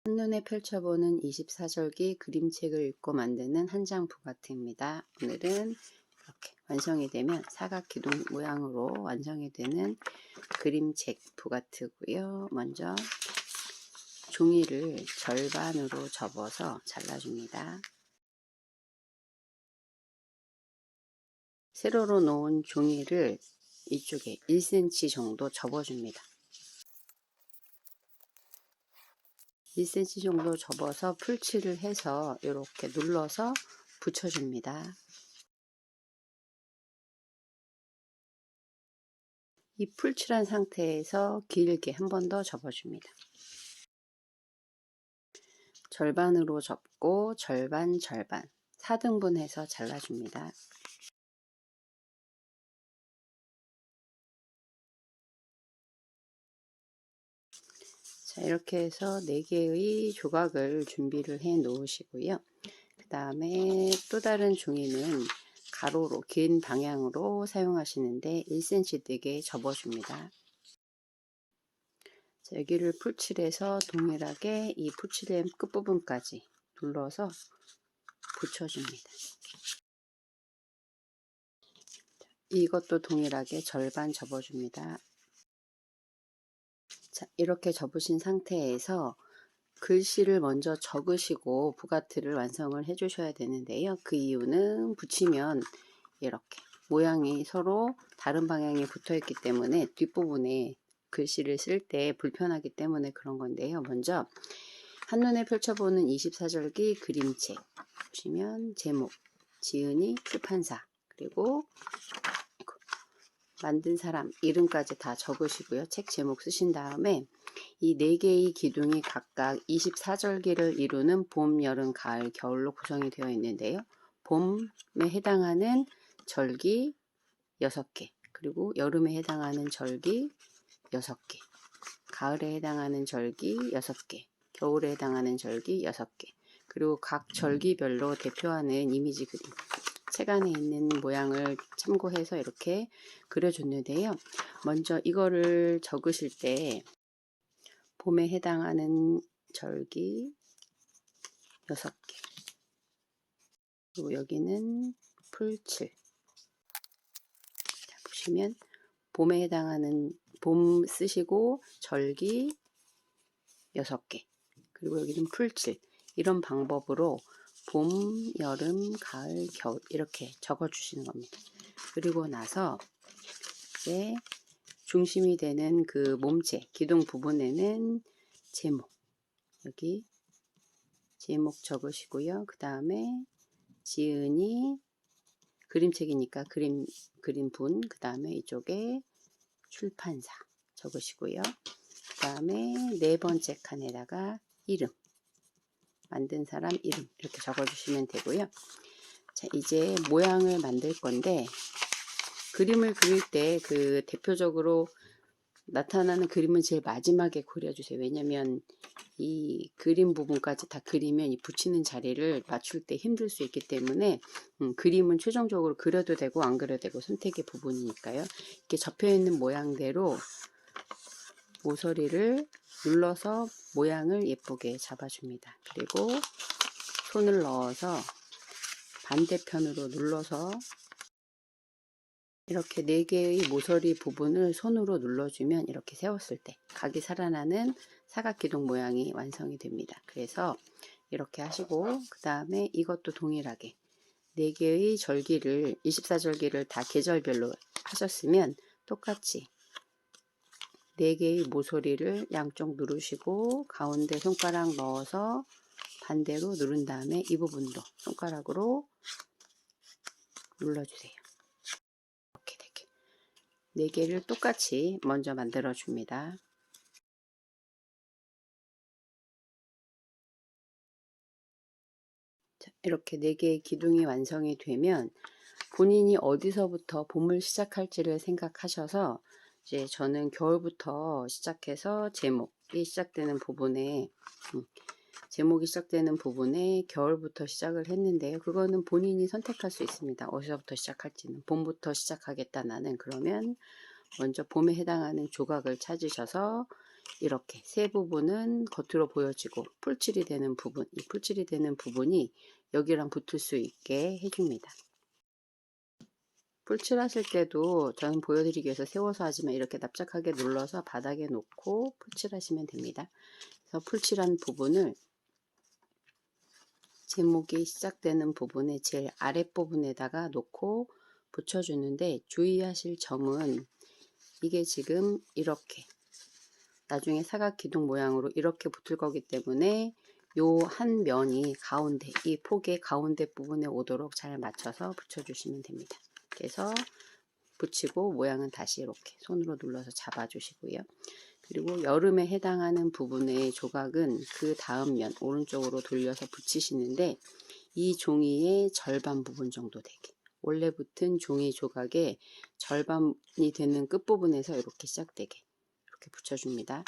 한눈에 펼쳐보는 24절기 그림책을 읽고 만드는 한장 부가트입니다. 오늘은 이렇게 완성이 되면 사각 기둥 모양으로 완성이 되는 그림책 부가트고요. 먼저 종이를 절반으로 접어서 잘라줍니다. 세로로 놓은 종이를 이쪽에 1cm 정도 접어줍니다. 1cm 정도 접어서 풀칠을 해서 이렇게 눌러서 붙여줍니다. 이 풀칠한 상태에서 길게 한 번 더 접어줍니다. 절반으로 접고 절반 4등분해서 잘라줍니다. 자, 이렇게 해서 4개의 조각을 준비를 해 놓으시고요. 그 다음에 또 다른 종이는 가로로 긴 방향으로 사용하시는데 1cm 되게 접어줍니다. 자, 여기를 풀칠해서 동일하게 이 풀칠된 끝부분까지 눌러서 붙여줍니다. 이것도 동일하게 절반 접어줍니다. 자, 이렇게 접으신 상태에서 글씨를 먼저 적으시고 부가트를 완성을 해 주셔야 되는데요. 그 이유는 붙이면 이렇게 모양이 서로 다른 방향에 붙어 있기 때문에 뒷부분에 글씨를 쓸 때 불편하기 때문에 그런 건데요. 먼저 한눈에 펼쳐보는 24절기 그림책 보시면 제목, 지은이 출판사, 그리고 만든 사람 이름까지 다 적으시고요. 책 제목 쓰신 다음에 이 4개의 기둥이 각각 24절기를 이루는 봄, 여름, 가을, 겨울로 구성이 되어 있는데요. 봄에 해당하는 절기 6개, 그리고 여름에 해당하는 절기 6개, 가을에 해당하는 절기 6개, 겨울에 해당하는 절기 6개, 그리고 각 절기별로 대표하는 이미지 그림, 책 안에 있는 모양을 참고해서 이렇게 그려줬는데요. 먼저 이거를 적으실 때 봄에 해당하는 절기 6개, 그리고 여기는 풀칠. 자, 보시면 봄에 해당하는 봄 쓰시고 절기 6개, 그리고 여기는 풀칠. 이런 방법으로 봄, 여름, 가을, 겨울 이렇게 적어 주시는 겁니다. 그리고 나서 이제 중심이 되는 그 몸체 기둥 부분에는 제목, 여기 제목 적으시고요. 그 다음에 지은이 그림책이니까 그림분, 그 다음에 이쪽에 출판사 적으시고요. 그 다음에 4번째 칸에다가 이름, 만든 사람 이름 이렇게 적어주시면 되고요. 자, 이제 모양을 만들 건데 그림을 그릴 때 그 대표적으로 나타나는 그림은 제일 마지막에 그려주세요. 왜냐면 이 그림 부분까지 다 그리면 이 붙이는 자리를 맞출 때 힘들 수 있기 때문에 그림은 최종적으로 그려도 되고 안 그려도 되고 선택의 부분이니까요. 이렇게 접혀 있는 모양대로 모서리를 눌러서 모양을 예쁘게 잡아줍니다. 그리고 손을 넣어서 반대편으로 눌러서 이렇게 4개의 모서리 부분을 손으로 눌러주면 이렇게 세웠을 때 각이 살아나는 사각기둥 모양이 완성이 됩니다. 그래서 이렇게 하시고 그 다음에 이것도 동일하게 4개의 절기를 24절기를 다 계절별로 하셨으면 똑같이 4개의 모서리를 양쪽 누르시고 가운데 손가락 넣어서 반대로 누른 다음에 이 부분도 손가락으로 눌러주세요. 이렇게 되게 4개를 똑같이 먼저 만들어 줍니다. 자, 이렇게 4개의 기둥이 완성이 되면 본인이 어디서부터 봄을 시작할지를 생각하셔서 이제 저는 겨울부터 시작해서 제목이 시작되는 부분에 겨울부터 시작을 했는데요. 그거는 본인이 선택할 수 있습니다. 어디서부터 시작할지는. 봄부터 시작하겠다 나는. 그러면 먼저 봄에 해당하는 조각을 찾으셔서 이렇게 세 부분은 겉으로 보여지고 풀칠이 되는 부분, 이 풀칠이 되는 부분이 여기랑 붙을 수 있게 해줍니다. 풀칠하실 때도 저는 보여드리기 위해서 세워서 하지만 이렇게 납작하게 눌러서 바닥에 놓고 풀칠하시면 됩니다. 그래서 풀칠한 부분을 제목이 시작되는 부분의 제일 아랫부분에다가 놓고 붙여주는데 주의하실 점은 이게 지금 이렇게 나중에 사각 기둥 모양으로 이렇게 붙을 거기 때문에 요 한 면이 가운데, 이 폭의 가운데 부분에 오도록 잘 맞춰서 붙여주시면 됩니다. 그래서 붙이고 모양은 다시 이렇게 손으로 눌러서 잡아주시고요. 그리고 여름에 해당하는 부분의 조각은 그 다음 면 오른쪽으로 돌려서 붙이시는데 이 종이의 절반 부분 정도 되게, 원래 붙은 종이 조각의 절반이 되는 끝부분에서 이렇게 시작되게 이렇게 붙여줍니다.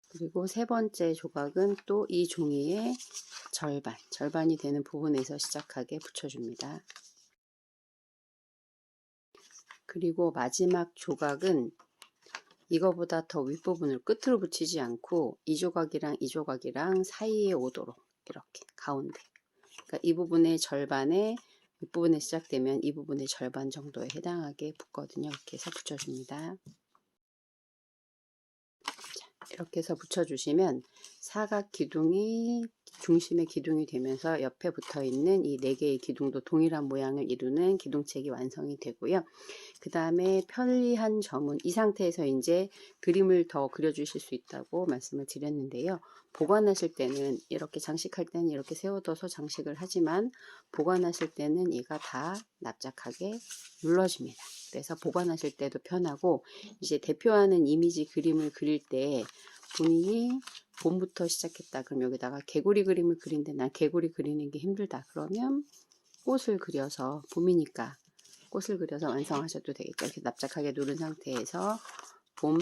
그리고 세 번째 조각은 또 이 종이의 절반이 되는 부분에서 시작하게 붙여줍니다. 그리고 마지막 조각은 이거보다 더 윗부분을 끝으로 붙이지 않고 이 조각이랑 사이에 오도록 이렇게 가운데, 그러니까 이 부분의 절반에 윗부분에 시작되면 이 부분의 절반 정도에 해당하게 붙거든요. 이렇게 해서 붙여줍니다. 이렇게 해서 붙여주시면 사각 기둥이 중심의 기둥이 되면서 옆에 붙어 있는 이 4개의 기둥도 동일한 모양을 이루는 기둥책이 완성이 되고요. 그 다음에 편리한 점은 이 상태에서 이제 그림을 더 그려주실 수 있다고 말씀을 드렸는데요. 보관하실 때는 이렇게 장식할 때는 이렇게 세워둬서 장식을 하지만 보관하실 때는 얘가 다 납작하게 눌러집니다. 그래서 보관하실 때도 편하고 이제 대표하는 이미지 그림을 그릴 때 본인이 봄부터 시작했다. 그럼 여기다가 개구리 그림을 그리는데 난 개구리 그리는 게 힘들다. 그러면 꽃을 그려서 봄이니까 꽃을 그려서 완성하셔도 되겠죠. 이렇게 납작하게 누른 상태에서 봄,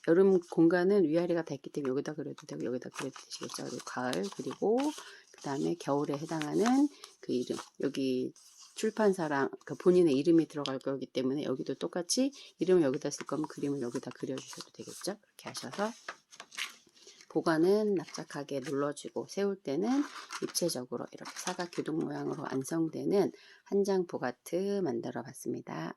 여름 공간은 위아래가 다 있기 때문에 여기다 그려도 되고 여기다 그려도 되시겠죠. 그리고 가을, 그리고 그 다음에 겨울에 해당하는 그 이름, 여기 출판사랑 그 본인의 이름이 들어갈 거기 때문에 여기도 똑같이 이름을 여기다 쓸 거면 그림을 여기다 그려주셔도 되겠죠. 그렇게 하셔서 보관은 납작하게 눌러주고 세울 때는 입체적으로 이렇게 사각 기둥 모양으로 완성되는 한 장 보가트 만들어 봤습니다.